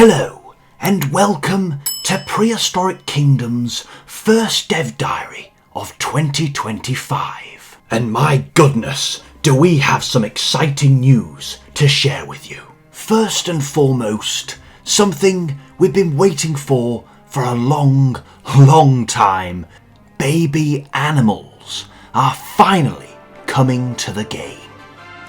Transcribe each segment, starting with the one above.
Hello and welcome to Prehistoric Kingdom's first dev diary of 2025. And my goodness, do we have some exciting news to share with you. First and foremost, something we've been waiting for a long time. Baby animals are finally coming to the game.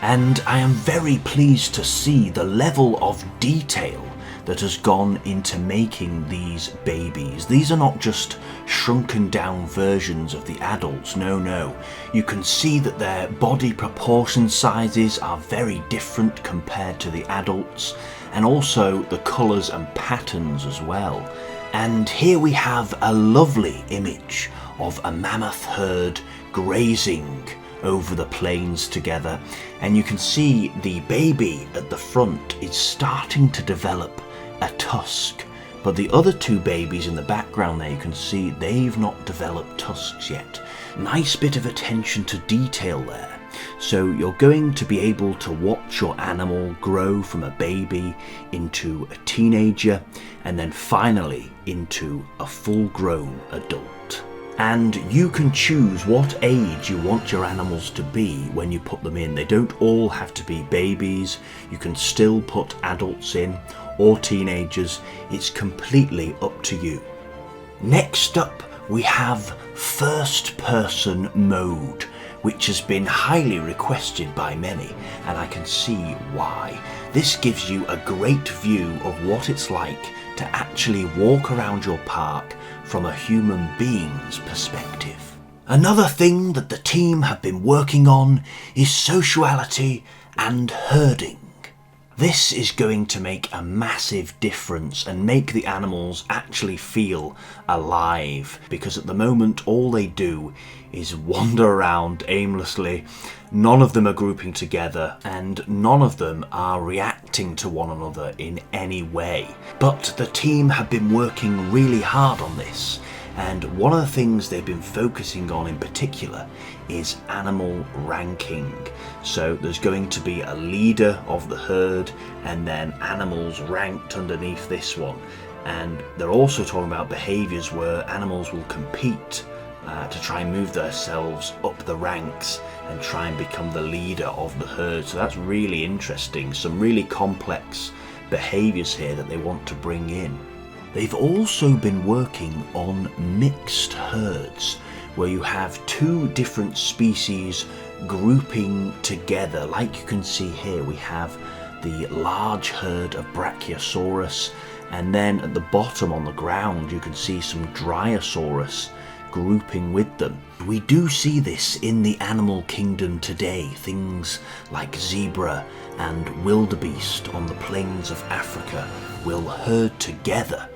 And I am very pleased to see the level of detail that has gone into making these babies. These are not just shrunken down versions of the adults, no. You can see that their body proportion sizes are very different compared to the adults, and also the colours and patterns as well. And here we have a lovely image of a mammoth herd grazing over the plains together, and you can see the baby at the front is starting to develop a tusk, but the other two babies in the background there, you can see they've not developed tusks yet. Nice bit of attention to detail there. So you're going to be able to watch your animal grow from a baby into a teenager and then finally into a full-grown adult. And you can choose what age you want your animals to be when you put them in. They don't all have to be babies. You can still put adults in or teenagers. It's completely up to you. Next up, we have first person mode, which has been highly requested by many, and I can see why. This gives you a great view of what it's like to actually walk around your park from a human being's perspective. Another thing that the team have been working on is sociality and herding. This is going to make a massive difference and make the animals actually feel alive, because at the moment all they do is wander around aimlessly. None of them are grouping together and none of them are reacting to one another in any way. But the team have been working really hard on this, and one of the things they've been focusing on in particular is animal ranking. So there's going to be a leader of the herd and then animals ranked underneath this one. And they're also talking about behaviours where animals will compete to try and move themselves up the ranks and try and become the leader of the herd. So that's really interesting. Some really complex behaviours here that they want to bring in. They've also been working on mixed herds, where you have two different species grouping together. Like you can see here, we have the large herd of Brachiosaurus, and then at the bottom on the ground you can see some Dryosaurus grouping with them. We do see this in the animal kingdom today. Things like zebra and wildebeest on the plains of Africa will herd together.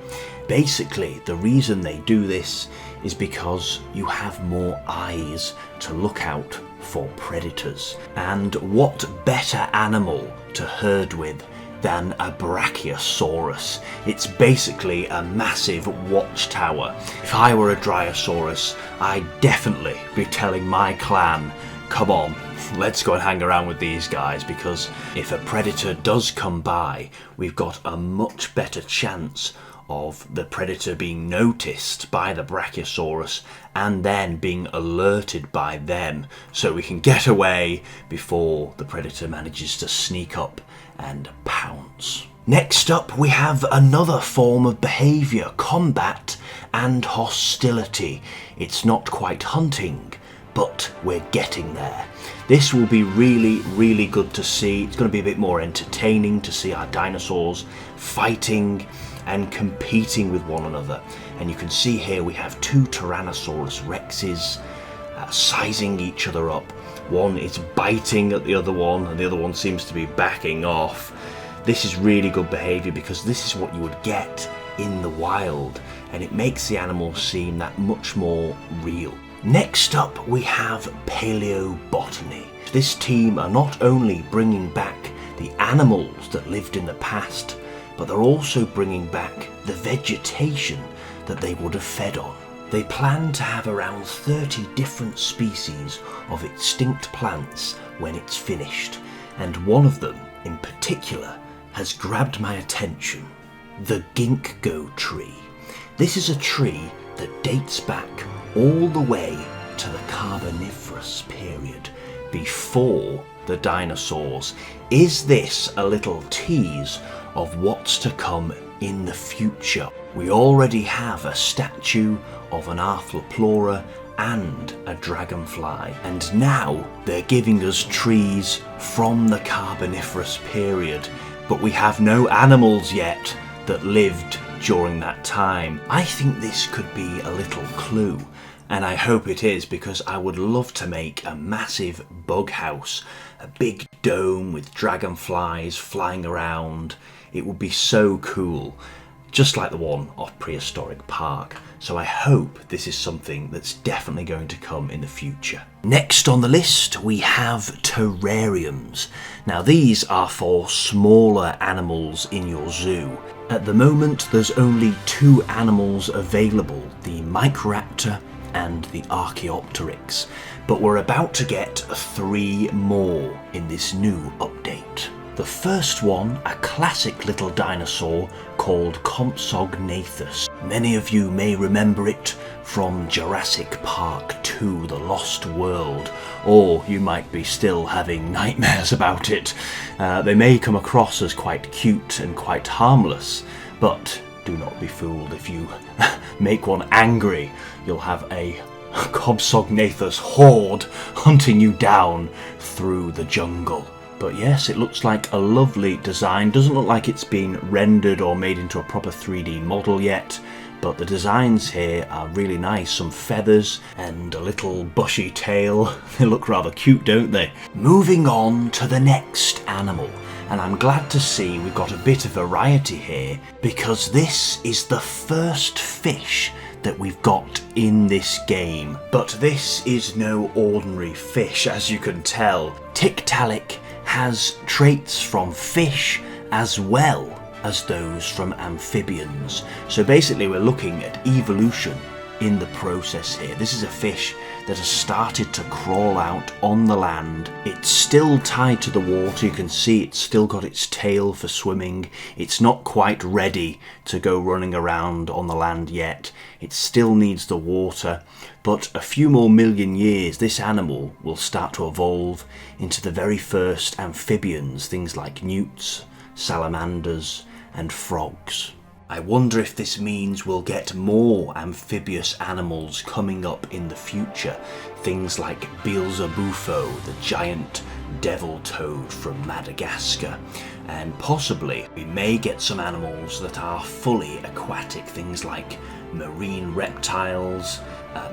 Basically, the reason they do this is because you have more eyes to look out for predators. And what better animal to herd with than a Brachiosaurus? It's basically a massive watchtower. If I were a Dryosaurus, I'd definitely be telling my clan, come on, let's go and hang around with these guys, because if a predator does come by, we've got a much better chance of the predator being noticed by the Brachiosaurus and then being alerted by them, so we can get away before the predator manages to sneak up and pounce. Next up, we have another form of behaviour, combat and hostility. It's not quite hunting, but we're getting there. This will be really good to see. It's going to be a bit more entertaining to see our dinosaurs fighting and competing with one another. And you can see here we have two Tyrannosaurus Rexes sizing each other up. One is biting at the other one and the other one seems to be backing off. This is really good behaviour, because this is what you would get in the wild, and it makes the animals seem that much more real. Next up, we have paleobotany. This team are not only bringing back the animals that lived in the past, but they're also bringing back the vegetation that they would have fed on. They plan to have around 30 different species of extinct plants when it's finished, and one of them in particular has grabbed my attention. the ginkgo tree. This is a tree that dates back all the way to the Carboniferous period, before the dinosaurs. Is this a little tease of what's to come in the future? We already have a statue of an Arthroplora and a dragonfly, and now they're giving us trees from the Carboniferous period, but we have no animals yet that lived during that time. I think this could be a little clue, and I hope it is, because I would love to make a massive bug house, a big dome with dragonflies flying around. It would be so cool, just like the one off Prehistoric Park. So I hope this is something that's definitely going to come in the future. Next on the list we have terrariums. Now these are for smaller animals in your zoo. At the moment there's only 2 animals available, the Microraptor and the Archaeopteryx, but we're about to get 3 more in this new update. The first one, a classic little dinosaur called Compsognathus. Many of you may remember it from Jurassic Park 2, The Lost World, or you might be still having nightmares about it. They may come across as quite cute and quite harmless, but do not be fooled. If you make one angry, you'll have a Compsognathus horde hunting you down through the jungle. But yes, it looks like a lovely design. Doesn't look like it's been rendered or made into a proper 3D model yet, but the designs here are really nice. Some feathers and a little bushy tail. They look rather cute, don't they? Moving on to the next animal, and I'm glad to see we've got a bit of variety here, because this is the first fish that we've got in this game. But this is no ordinary fish, as you can tell. Tiktaalik has traits from fish as well as those from amphibians. So basically we're looking at evolution in the process here. This is a fish that has started to crawl out on the land. It's still tied to the water. You can see it's still got its tail for swimming. It's not quite ready to go running around on the land yet. It still needs the water, but a few more million years this animal will start to evolve into the very first amphibians, things like newts, salamanders and frogs. I wonder if this means we'll get more amphibious animals coming up in the future. Things like Beelzebufo, the giant devil toad from Madagascar. And possibly we may get some animals that are fully aquatic, things like marine reptiles,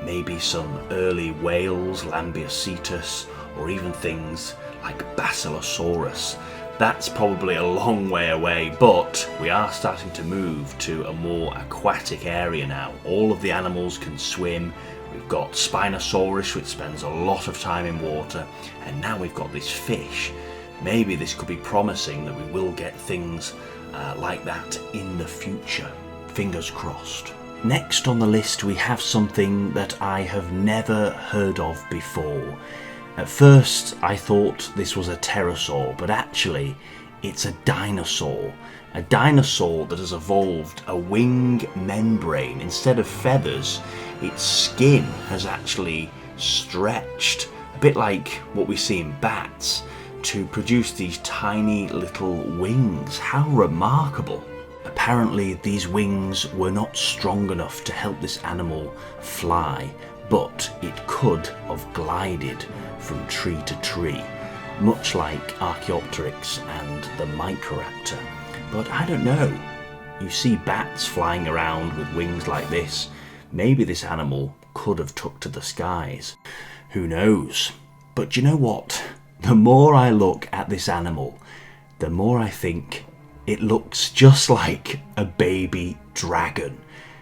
maybe some early whales, Lambeocetus, or even things like Basilosaurus. That's probably a long way away, but we are starting to move to a more aquatic area now. All of the animals can swim. We've got Spinosaurus, which spends a lot of time in water, and now we've got this fish. Maybe this could be promising that we will get things like that in the future. Fingers crossed. Next on the list we have something that I have never heard of before. At first I thought this was a pterosaur, but actually it's a dinosaur. A dinosaur that has evolved a wing membrane. Instead of feathers, its skin has actually stretched, a bit like what we see in bats, to produce these tiny little wings. How remarkable. Apparently these wings were not strong enough to help this animal fly, but it could have glided from tree to tree, much like Archaeopteryx and the Microraptor. But I don't know, you see bats flying around with wings like this. Maybe this animal could have took to the skies. Who knows? But you know what? The more I look at this animal, the more I think it looks just like a baby dragon.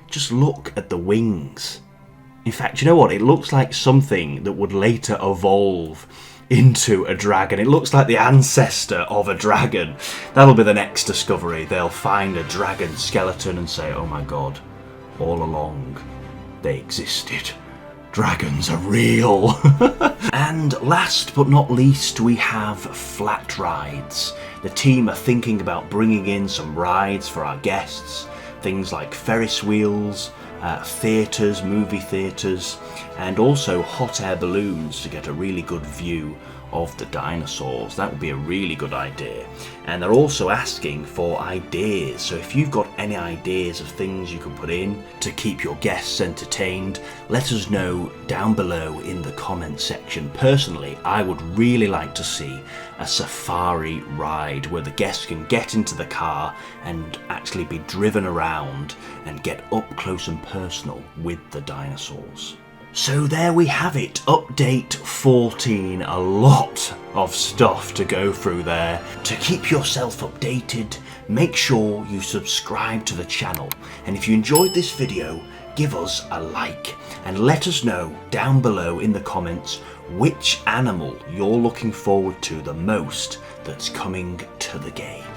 Just look at the wings. In fact, you know what? It looks like something that would later evolve into a dragon. It looks like the ancestor of a dragon. That'll be the next discovery. They'll find a dragon skeleton and say, oh my god, all along they existed. dragons are real. And last but not least, we have flat rides. The team are thinking about bringing in some rides for our guests, things like Ferris wheels, theatres, movie theatres, and also hot air balloons to get a really good view of the dinosaurs. That would be a really good idea. And they're also asking for ideas, so if you've got any ideas of things you can put in to keep your guests entertained, let us know down below in the comment section. Personally, I would really like to see a safari ride where the guests can get into the car and actually be driven around and get up close and personal with the dinosaurs. So there we have it, update 14, a lot of stuff to go through there. To keep yourself updated, make sure you subscribe to the channel, and if you enjoyed this video, give us a like and let us know down below in the comments which animal you're looking forward to the most that's coming to the game.